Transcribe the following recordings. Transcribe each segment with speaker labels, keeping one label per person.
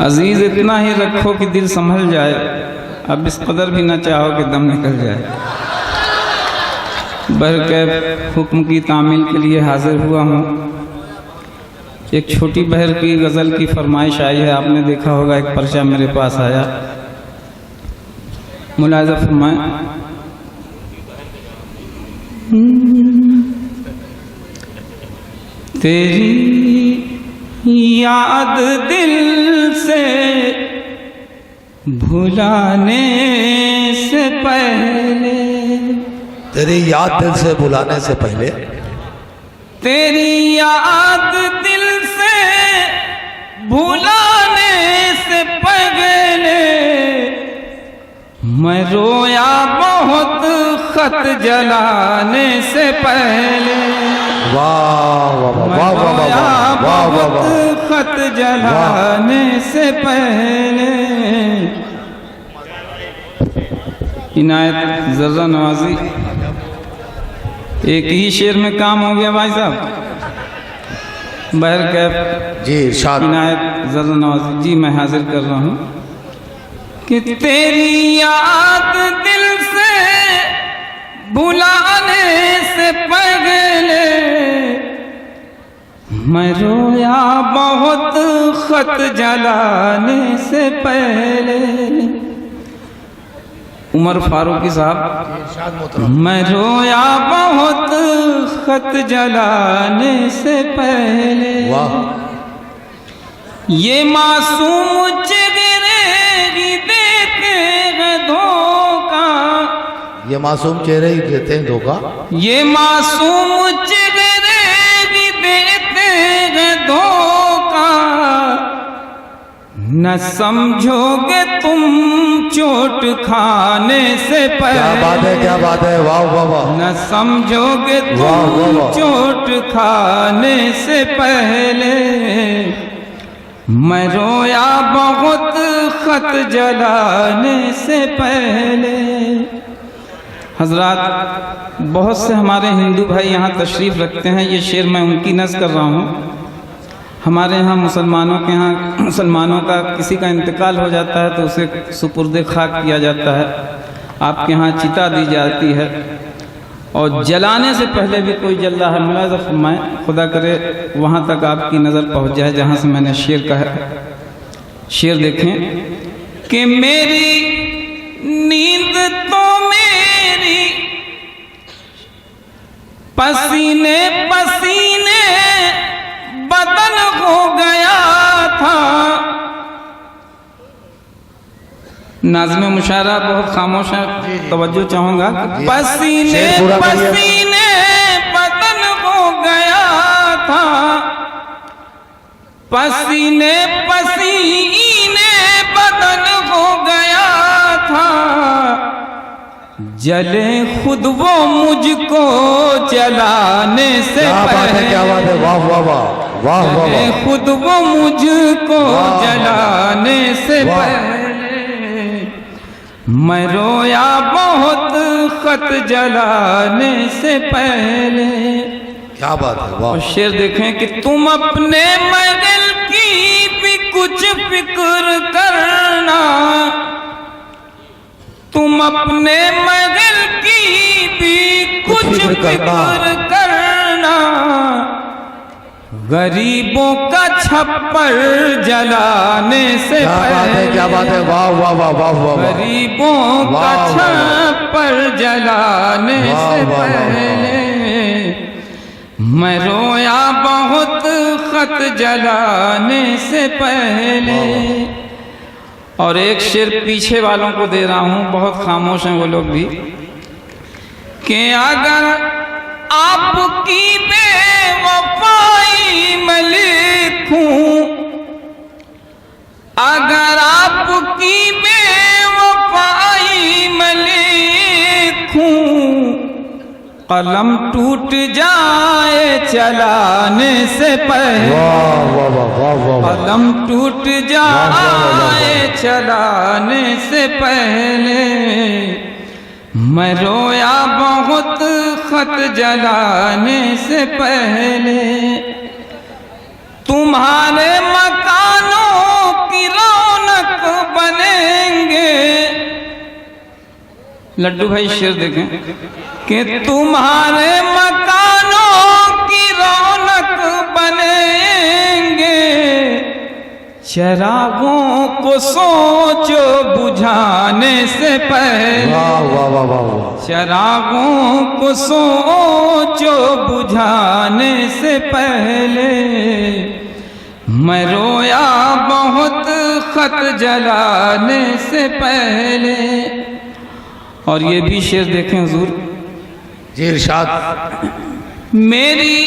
Speaker 1: अजीज इतना ही रखो कि दिल संभल जाए, अब इस कदर भी न चाहो कि दम निकल जाए। बहरकैफ हुक्म की तामील के लिए हाजिर हुआ हूँ। एक छोटी बहर की गज़ल की फरमाइश आई है, आपने देखा होगा, एक पर्चा मेरे पास आया, मुलाज़ा फरमाएं। तेरी याद दिल से भुलाने से पहले,
Speaker 2: तेरी याद दिल से भुलाने से पहले,
Speaker 1: तेरी याद दिल से भुलाने से पहले मैं रोया बहुत, खत जलाने से पहले।
Speaker 2: वाह वाह वाह वाह वाह वाह वाह वाह,
Speaker 1: खत जलाने से पहले। इनायत जर्रा नवाजी, एक ही शेर में काम हो गया भाई साहब। बहरकैफ
Speaker 2: जी इरशाद।
Speaker 1: इनायत जर्रा नवाजी जी, मैं हाजिर कर रहा हूँ कि तेरी याद दिल से भुलाने से पहले मैं रोया बहुत, खत जलाने से पहले। उमर फारूकी साहब, मैं रोया बहुत, खत जलाने से पहले।
Speaker 2: वाह,
Speaker 1: ये मासूम चेहरे ही देते हैं धोखा,
Speaker 2: ये मासूम चेहरे ही देते हैं धोखा,
Speaker 1: ये मासूम चेहरे ही देते हैं धोखा। न समझोगे तुम चोट खाने से पहले,
Speaker 2: क्या बात है, क्या बात है, वाह वाह वाह।
Speaker 1: न समझोगे
Speaker 2: वाह, वाह,
Speaker 1: तुम
Speaker 2: वाह।
Speaker 1: चोट खाने से पहले मैं रोया बहुत, खत जलाने से पहले। हजरात, बहुत से हमारे हिंदू भाई यहाँ तशरीफ़ रखते हैं, ये शेर मैं उनकी नज़्म कर रहा हूँ। हमारे यहाँ मुसलमानों के यहाँ मुसलमानों का किसी का इंतकाल हो जाता है तो उसे सुपुर्द खाक किया जाता है, आपके यहाँ चिता दी जाती है और जलाने से पहले भी कोई जल रहा है। मुलाज़ा फरमाएं, खुदा करे वहाँ तक आपकी नज़र पहुँच जाए जहाँ से मैंने शेर कहा। शेर देखें कि मेरी नींद तो मेरी पसीने पसीने बदन हो गया था। नाज़्म मुशायरा बहुत खामोश है, तवज्जो चाहूँगा। पसीने पसीने बदन हो गया था, पसीने पसीने बदन हो गया था। जले खुद वो मुझको जलाने से पहले,
Speaker 2: क्या बात है, वाह वाह वाह वाह वाह
Speaker 1: जले
Speaker 2: वाह।
Speaker 1: खुद वो मुझको जलाने से पहले मैं रोया बहुत, खत जलाने से पहले।
Speaker 2: क्या बात है, वाह।
Speaker 1: और शेर देखें कि तुम अपने महल की भी कुछ फिक्र करना, तुम अपने महल की भी कुछ फिक्र करना। गरीबों का छप्पर जलाने से पहले,
Speaker 2: क्या बात है, वाह वाह वाह वाह वाह।
Speaker 1: गरीबों का छप्पर जलाने से पहले मैं रोया बहुत, खत जलाने से पहले। और एक शेर पीछे वालों को दे रहा हूँ, बहुत खामोश हैं वो लोग भी, कि अगर आपकी बेवफाई मैं लिखूं, अगर आपकी बेवफाई मैं लिखूं, कलम टूट जाए चलाने से पहले,
Speaker 2: वाह वाह वाह वाह वाह।
Speaker 1: कलम टूट जाए चलाने से पहले मैं रोया बहुत, खत जलाने से पहले। तुम्हारे मकानों की लड्डू भाई शेर देखें कि तुम्हारे मकानों की रौनक बनेंगे, चिरागों को सोचो बुझाने से पहले,
Speaker 2: वाह वाह वाह वाह वाह।
Speaker 1: चिरागों को सोचो बुझाने से पहले, मैं रोया बहुत खत जलाने से पहले। और ये भी शेर देखें हुजूर,
Speaker 2: जी इरशाद।
Speaker 1: मेरी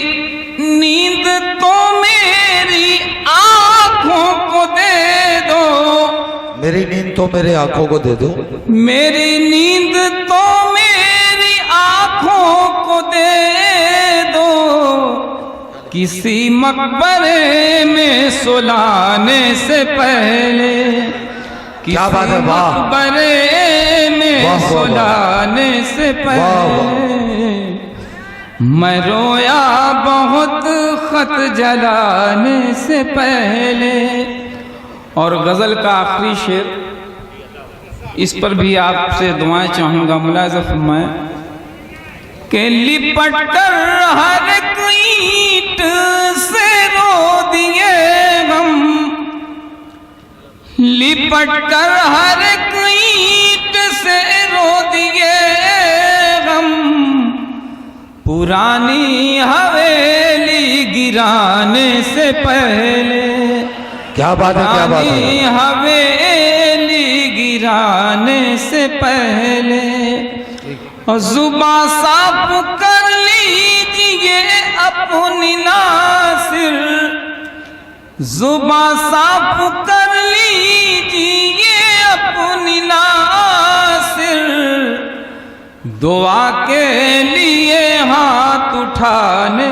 Speaker 1: नींद तो मेरी आंखों को दे दो,
Speaker 2: मेरी नींद तो मेरे आंखों को दे दो,
Speaker 1: मेरी नींद तो मेरी आंखों को दे दो, किसी मकबरे में सुलाने से पहले,
Speaker 2: क्या बात है, वाह।
Speaker 1: मकबरे में
Speaker 2: वाह, वाह, वाह।
Speaker 1: सुलाने से पहले, मैं रोया बहुत खत जलाने से पहले। और गजल का आखिरी शेर, इस पर भी आपसे दुआएं चाहूंगा, मुलाज़ा फरमाएं कि लिपट कर हर एक ईंट से रो दिए हम, लिपट कर हर एक ईंट से रो दिए हम, पुरानी हवेली गिराने से पहले,
Speaker 2: क्या बात है, क्या बात
Speaker 1: पुरानी
Speaker 2: है।
Speaker 1: हवेली गिराने से पहले, और जुबां साफ कर लीजिए अपनी नासिर, जुबां साफ कर लीजिए अपनी नासिर, दुआ के लिए हाथ उठाने